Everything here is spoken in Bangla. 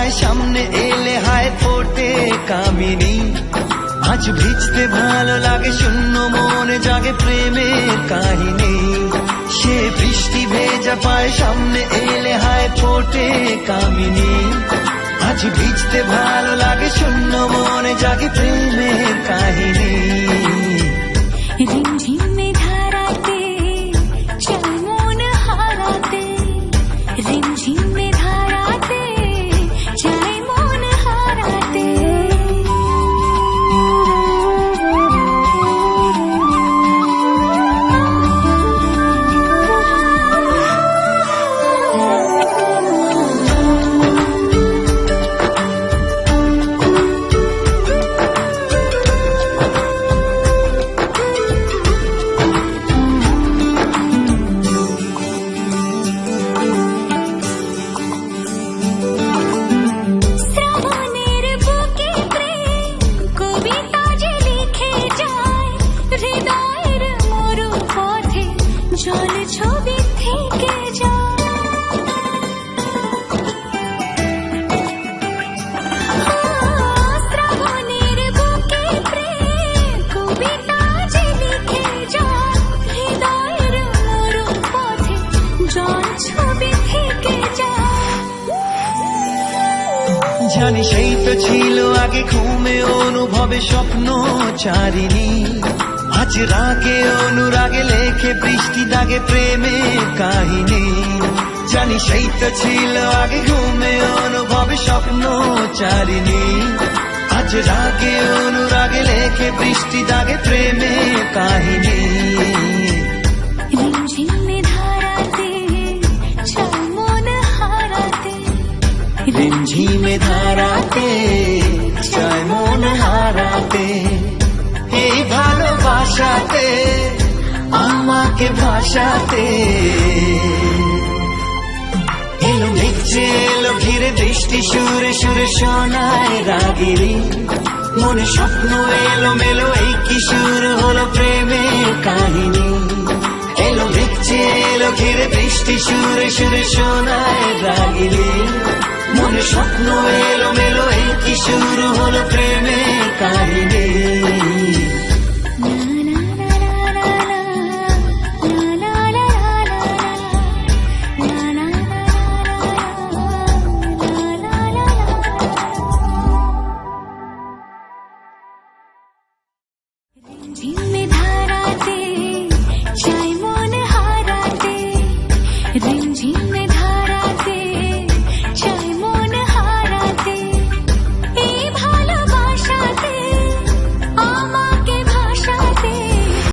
পায় সামনে এলে হায় ফোটে কামিনী। আজ ভিজতে ভালো লাগে শূন্য মনে জাগে প্রেমের কাহিনী। সে বৃষ্টি ভেজা পায় সামনে এলে হায় ফোটে কামিনী। আজ ভিজতে ভালো লাগে শূন্য মনে জাগে প্রেমের কাহিনী। রিমঝিমে ধারাতে চাই মন হারাতে, রিমঝিমে ধারাতে চাই মন হারাতে। জল ছবি থেকে যায় শ্রাবণের বুকে প্রেম কবিতা যে লিখে যায়, হৃদয়ের মরু পথে জল ছবি থেকে যায়। জানি সেই তো ছিল আগে ঘুমে অনুভবে স্বপ্ন চারিণী। আজ রাগে অনুরাগে লেখে বৃষ্টি দাগে প্রেমের কাহিনী। জানি সেই তো ছিল আগে ঘুমে অনুভবে স্বপ্ন চারিণী। আজ রাগে অনুরাগে লেখে বৃষ্টি দাগে প্রেমের কাহিনী। রিমঝিমে ধারাতে চাই মন হারাতে, রিমঝিমে ধারাতে চাই মন হারাতে। এই ভালোবাসাতে আমাকে ভাসাতে এলো মেঘে এলো ঘিরে বৃষ্টি সুরে সুরে শোনায় রাগিনী। মনে স্বপ্ন এলো মেলো এই কিশোর হলো প্রেমের কাহিনী। এলো মেঘে এলো ঘিরে বৃষ্টি সুরে সুরে শোনায় রাগিনী। মনে স্বপ্ন এলো মেলো এই কিশোর হলো প্রেম